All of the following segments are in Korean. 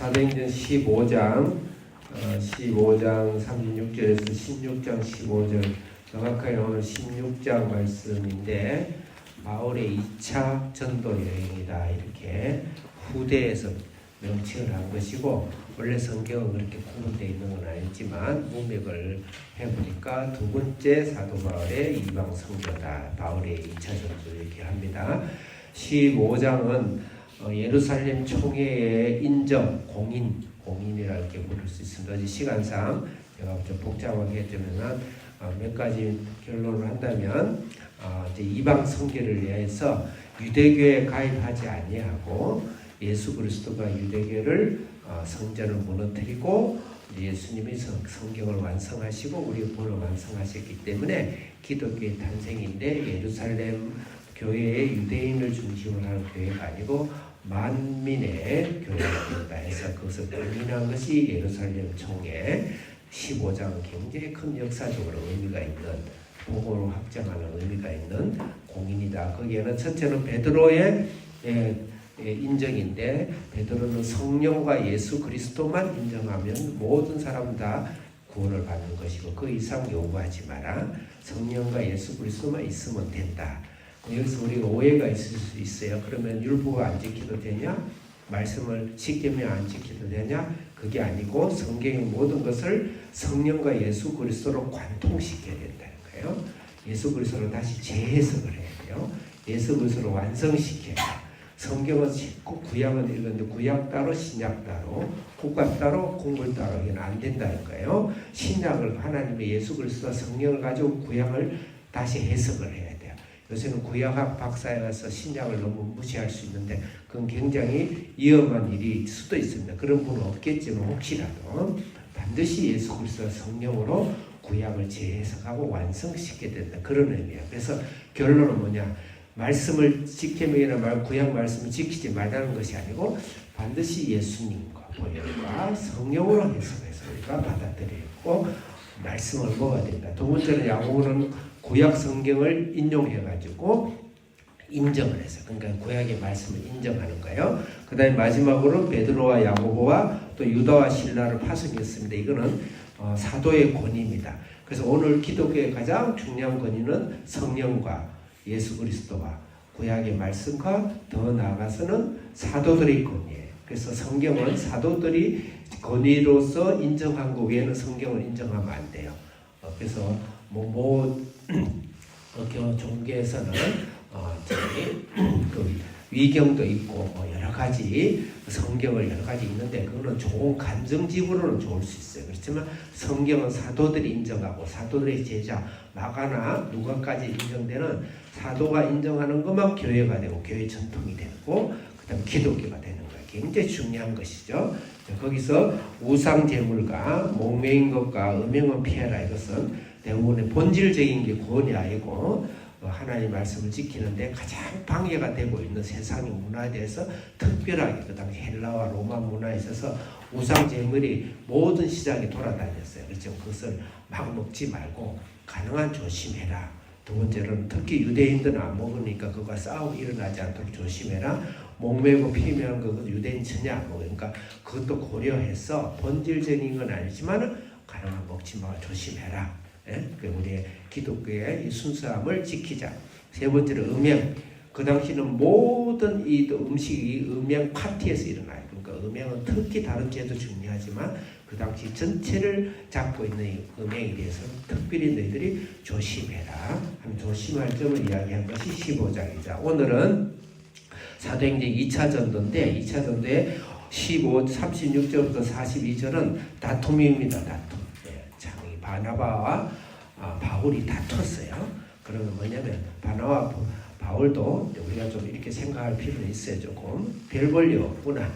사도행전 15장 36절에서 16장 15절, 정확하게 오늘 16장 말씀인데 바울의 2차 전도 여행이다, 이렇게 후대에서 명칭을 한 것이고, 원래 성경은 그렇게 구분되어 있는 건 아니지만 문맥을 해보니까 두 번째 사도 바울의 이방 선교다, 바울의 2차 전도 이렇게 합니다. 15장은 예루살렘 총회의 인정, 공인이라 이렇게 부를 수 있습니다. 어제 시간상 제가 좀 복잡하게 했지만 몇 가지 결론을 한다면, 이제 이방 선교를 위해서 유대교에 가입하지 아니하고 예수 그리스도가 유대교를 성전을 무너뜨리고 예수님이 성경을 완성하시고 우리 본을 완성하셨기 때문에 기독교의 탄생인데, 예루살렘 교회의 유대인을 중심으로 하는 교회가 아니고 만민의 교회가 된다 해서 그것을 공인한 것이 예루살렘 총회 15장, 굉장히 큰 역사적으로 의미가 있는, 복음으로 확정하는 의미가 있는 공인이다. 거기에는 첫째는 베드로의 인정인데, 베드로는 성령과 예수 그리스도만 인정하면 모든 사람 다 구원을 받는 것이고 그 이상 요구하지 마라. 성령과 예수 그리스도만 있으면 된다. 여기서 우리가 오해가 있을 수 있어요. 그러면 율법을 안 지켜도 되냐? 말씀을 지키면 안 지켜도 되냐? 그게 아니고 성경의 모든 것을 성령과 예수 그리스도로 관통시켜야 된다는 거예요. 예수 그리스도로 다시 재해석을 해야 돼요. 예수 그리스도로 완성시켜야 돼요. 성경은 꼭 구약은 읽었는데 구약 따로 신약 따로 국가 따로 공물 따로 이건 안 된다는 거예요. 신약을 하나님의 예수 그리스도와 성령을 가지고 구약을 다시 해석을 해야 돼요. 요새는 구약학 박사에 가서 신약을 너무 무시할 수 있는데 그건 굉장히 위험한 일일 수도 있습니다. 그런 분은 없겠지만 혹시라도 반드시 예수 그리스도와 성령으로 구약을 재해석하고 완성시켜야 된다, 그런 의미예요. 그래서 결론은 뭐냐? 말씀을 지키면 말 구약 말씀을 지키지 말라는 것이 아니고 반드시 예수님과 보혈과 성령으로 해석해서 우리가 받아들이고 말씀을 먹어야 된다. 두 번째는 야고보는 구약 성경을 인용해가지고 인정을 해서, 그러니까 구약의 말씀을 인정하는 거예요. 그 다음에 마지막으로 베드로와 야고보와 또 유다와 실라를 파송했습니다. 이거는 사도의 권위입니다. 그래서 오늘 기독교의 가장 중요한 권위는 성령과 예수 그리스도와 구약의 말씀과 더 나아가서는 사도들의 권위예요. 그래서 성경은 사도들이 권위로서 인정한 것 외에는 성경을 인정하면 안 돼요. 그래서 종교에서는 그 위경도 있고 여러 가지 성경을 여러 가지 있는데 그거는 좋은 감정집으로는 좋을 수 있어요. 그렇지만 성경은 사도들이 인정하고 사도들의 제자 마가나 누가까지 인정되는, 사도가 인정하는 것만 교회가 되고 교회 전통이 되고 그 다음에 기독교가 되는 거예요. 굉장히 중요한 것이죠. 거기서 우상 제물과 목매인 것과 음행은 피해라, 이것은 대부분의 본질적인 게 구원이 아니고 하나님 말씀을 지키는데 가장 방해가 되고 있는 세상의 문화에 대해서 특별하게 그 당시 헬라와 로마 문화에 있어서 우상 제물이 모든 시장에 돌아다녔어요. 그렇죠. 그것을 막 먹지 말고 가능한 조심해라. 두 번째로는 특히 유대인들은 안 먹으니까 그거가 싸움이 일어나지 않도록 조심해라. 목매고 피면 그거 유대인 전혀 안 먹으니까 그것도 고려해서 본질적인 건 아니지만 가능한 먹지 마, 조심해라. 우리의 기독교의 순수함을 지키자. 세 번째로 음행. 그 당시는 모든 이 음식이 음행 파티에서 일어나요. 그러니까 음행은 특히 다른 죄도 중요하지만 그 당시 전체를 잡고 있는 음행에 대해서는 특별히 너희들이 조심해라. 조심할 점을 이야기한 것이 15장이자 오늘은 사도행전 2차 전도인데 2차 전도의 36절부터 42절은 다툼입니다. 다툼. 바나바와 바울이 다퉜어요. 그러면 뭐냐면 바나바와 바울도 우리가 좀 이렇게 생각할 필요는 있어요. 조금 별 볼일 없구나.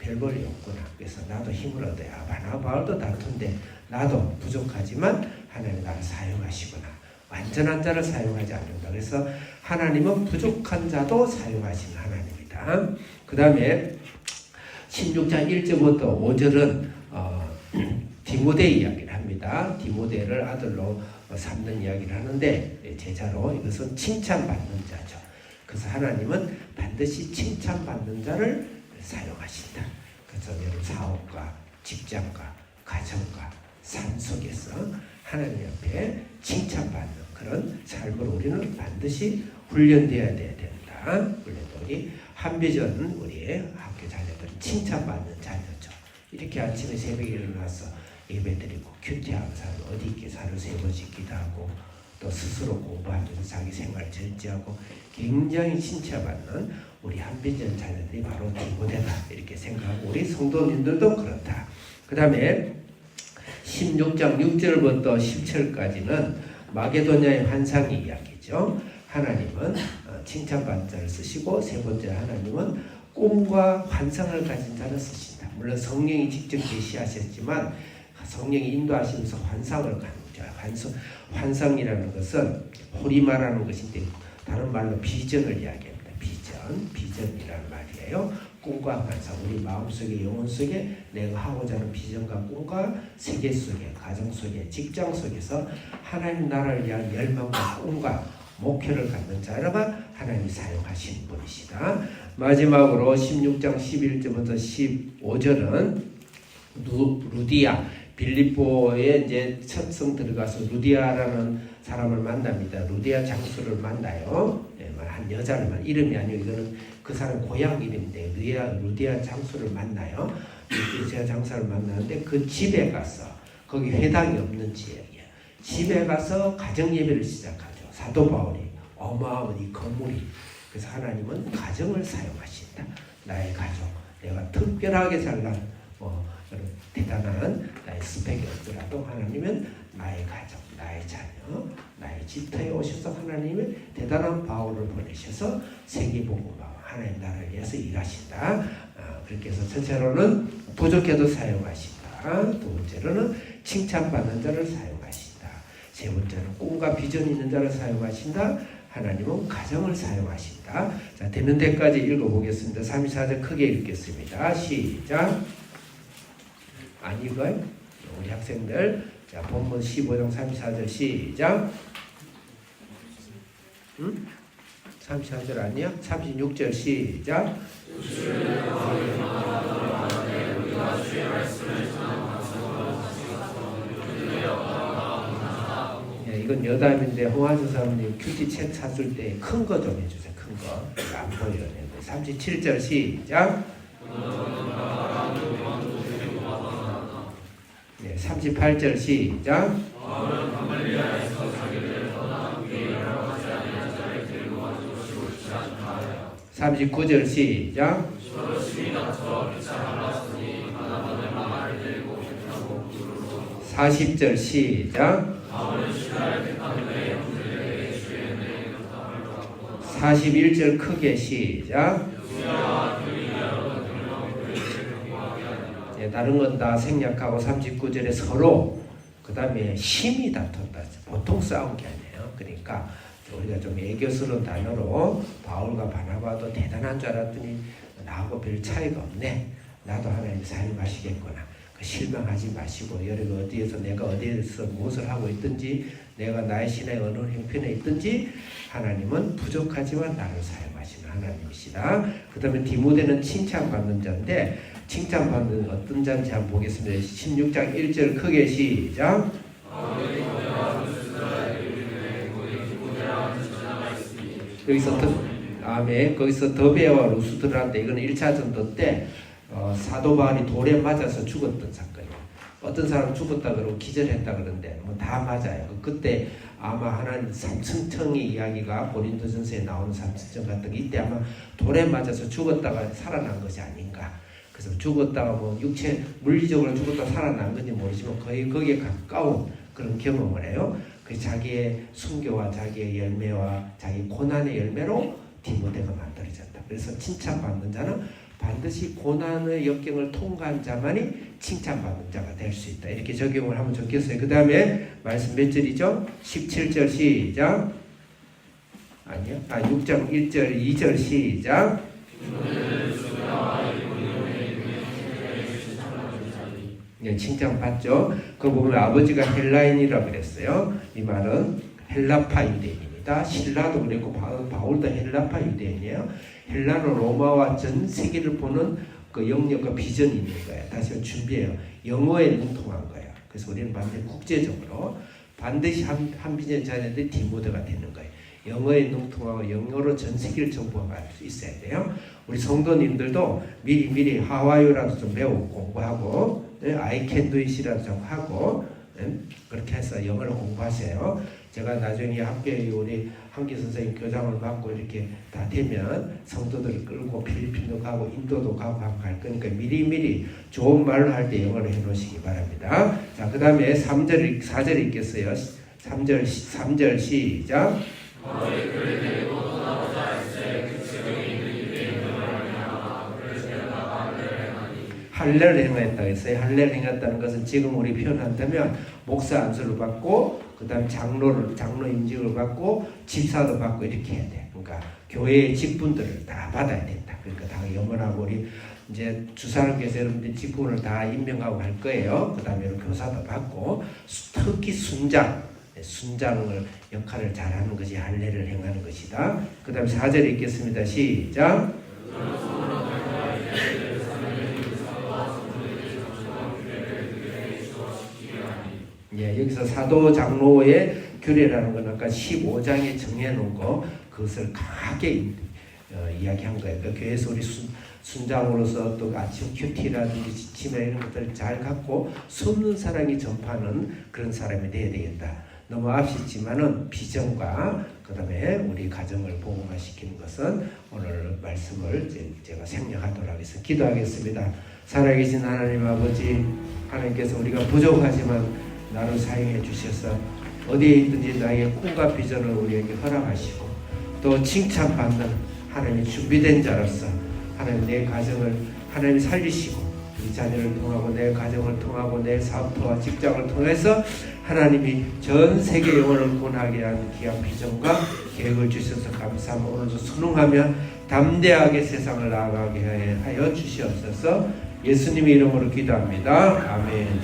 별 볼일 없구나. 그래서 나도 힘을 얻어야. 바나바 바울도 다툰데 나도 부족하지만 하나님 나를 사용하시구나. 완전한 자를 사용하지 않는다. 그래서 하나님은 부족한 자도 사용하시는 하나님이다. 그 다음에 16장 1절부터 5절은 디모데 이야기를 합니다. 디모데를 아들로 삼는 이야기를 하는데 제자로, 이것은 칭찬받는 자죠. 그래서 하나님은 반드시 칭찬받는 자를 사용하신다. 그래서 여러분 사업과 직장과 가정과 삶 속에서 하나님 앞에 칭찬받는 그런 삶을 우리는 반드시 훈련되어야 된다. 그래도 우리 한비전 우리의 학교 자녀들은 칭찬받는 자녀죠. 이렇게 아침에 새벽에 일어나서 예배드리고 큐티하고 어디 있게 살을 세워지기도 하고 또 스스로 공부하면서 자기 생활 절제하고 굉장히 칭찬받는 우리 한비전 자녀들이 바로 디모데다 이렇게 생각하고 우리 성도님들도 그렇다. 그 다음에 16장 6절부터 10절까지는 마게도냐의 환상의 이야기죠. 하나님은 칭찬받는 자를 쓰시고 세 번째 하나님은 꿈과 환상을 가진 자를 쓰신다. 물론 성령이 직접 계시하셨지만 성령이 인도하시면서 환상을 가는 환상이라는 것은 호리마라는 것인데 다른 말로 비전을 이야기합니다. 비전이라는 말이에요. 꿈과 환상, 우리 마음속에 영혼 속에 내가 하고자 하는 비전과 꿈과 세계 속에 가정 속에 직장 속에서 하나님 나라를 위한 열망과 꿈과 목표를 갖는 자라가 하나님이 사용하신 분이시다. 마지막으로 16장 11절부터 15절은 루디아 빌립보에 이제 첫성 들어가서 루디아라는 사람을 만납니다. 루디아 장수를 만나요. 한 여자를 이름이 아니고 이거는 그 사람 고향 이름인데 루디아 장수를 만나요. 루디아 장수를 만나는데 그 집에 가서 거기 회당이 없는 지역이에요. 집에 가서 가정 예배를 시작하죠. 사도 바울이 어마어마한 이 건물이 그래서 하나님은 가정을 사용하신다. 나의 가족, 내가 특별하게 잘난 대단한 나의 스펙이 없더라도 하나님은 나의 가족, 나의 자녀, 나의 집터에 오셔서 하나님은 대단한 바울을 보내셔서 세계복음화 하나님 나라를 위해서 일하신다. 그렇게 해서 첫째로는 부족해도 사용하신다. 두 번째로는 칭찬받는 자를 사용하신다. 세 번째는 꿈과 비전 있는 자를 사용하신다. 하나님은 가정을 사용하신다. 자, 되는 데까지 읽어보겠습니다. 34절 크게 읽겠습니다. 시작. 아니고요. 우리 학생들 자 본문 15장 34절 시작. 34절 아니야? 36절 시작. 이건 여담인데 홍화주 사모님 큐티 책 샀을 때 큰 거 좀 해주세요. 큰 거. 안 보여요. 37절 시작. 38절 시작. 39절 시작. 40절 시작. 41절 크게 시작. 다른 건 다 생략하고 39절에 서로 그 다음에 심히 다퉜다. 보통 싸운 게 아니에요. 그러니까 우리가 좀 애교스러운 단어로 바울과 바나바도 대단한 줄 알았더니 나하고 별 차이가 없네. 나도 하나님 사용하시겠구나. 실망하지 마시고 여러분 내가 어디에서 무엇을 하고 있든지 내가 나의 신의 어느 형편에 있든지 하나님은 부족하지만 나를 사용하시는 하나님이시다. 그 다음에 디모데는 칭찬받는 자인데 칭찬받는 어떤 자인지 한번 보겠습니다. 16장 1절 크게 시작. 거기서 더베와 루스드라인데 이거는 1차 전도 때 사도 바울이 돌에 맞아서 죽었던 사건이에요. 어떤 사람 죽었다 그러고 기절했다 그러는데 다 맞아요. 그때 아마 하나님 삼층청의 이야기가 고린도전서에 나오는 삼층청 같은 게 이때 아마 돌에 맞아서 죽었다가 살아난 것이 아닌가. 그래서 죽었다가 육체 물리적으로 죽었다 살아난 건지 모르지만 거의 거기에 가까운 그런 경험을 해요. 그 자기의 순교와 자기의 열매와 자기 고난의 열매로 디모데가 만들어졌다. 그래서 칭찬받는 자는 반드시 고난의 역경을 통과한 자만이 칭찬받는 자가 될 수 있다. 이렇게 적용을 하면 좋겠어요. 그 다음에 말씀 몇 절이죠? 17절 시작. 아니요. 6장 1절 2절 시작. 네, 칭찬받죠. 그거 보면 아버지가 헬라인이라고 그랬어요. 이 말은 헬라파 유대인입니다. 신라도 그랬고 바울도 헬라파 유대인이에요. 헬라는 로마와 전 세계를 보는 그 영역과 비전이 있는 거예요. 다시 준비해요. 영어에 능통한 거예요. 그래서 우리는 반드시 국제적으로 반드시 한 비전 자녀들이 디모데가 되는 거예요. 영어에 능통하고 영어로 전 세계를 정복할 수 있어야 돼요. 우리 성도님들도 미리 하와이어라도 좀 배우고 공부하고 I can do it이라도 좀 하고 그렇게 해서 영어를 공부하세요. 제가 나중에 학교에 우리 한기 선생님 교장을 맡고 이렇게 다 되면 성도들을 끌고 필리핀도 가고 인도도 가고 갈 거니까 미리 좋은 말을 할 때 영어를 해놓으시기 바랍니다. 자, 그 다음에 4절 읽겠어요. 3절 시작. 할례를 행했다고 했어요. 할례를 행했다는 것은 지금 우리 표현한다면 목사 안수를 받고 그 다음 장로 임직을 받고 집사도 받고 이렇게 해야 돼. 그러니까 교회의 직분들을 다 받아야 된다. 그러니까 다 염원하고 우리 이제 주사님께서 여러분들 직분을 다 임명하고 할 거예요. 그 다음에 교사도 받고 특히 순장을 역할을 잘하는 것이 할례를 행하는 것이다. 그 다음 4절 읽겠습니다. 시작. 예, 여기서 사도 장로의 규례라는 건 아까 15장에 정해놓은 거 그것을 강하게 이야기한 거예요. 그러니까 교회에서 우리 순장으로서 또 아침 큐티라든지 지침이나 이런 것들을 잘 갖고 숨는 사랑이 전파하는 그런 사람이 되어야 되겠다. 너무 앞섰지만은 비전과 그 다음에 우리 가정을 복음화시키는 것은 오늘 말씀을 제가 생략하도록 하겠습니다. 기도하겠습니다. 살아계신 하나님 아버지, 하나님께서 우리가 부족하지만 나를 사용해 주셔서 어디에 있든지 나의 꿈과 비전을 우리에게 허락하시고 또 칭찬받는 하나님이 준비된 자로서 하나님 내 가정을 하나님이 살리시고 이 자녀를 통하고 내 가정을 통하고 내 사업터와 직장을 통해서 하나님이 전 세계 영혼을 구원하게 하는 귀한 비전과 계획을 주셔서 감사하며 오늘도 순응하며 담대하게 세상을 나아가게 하여 주시옵소서. 예수님의 이름으로 기도합니다. 아멘.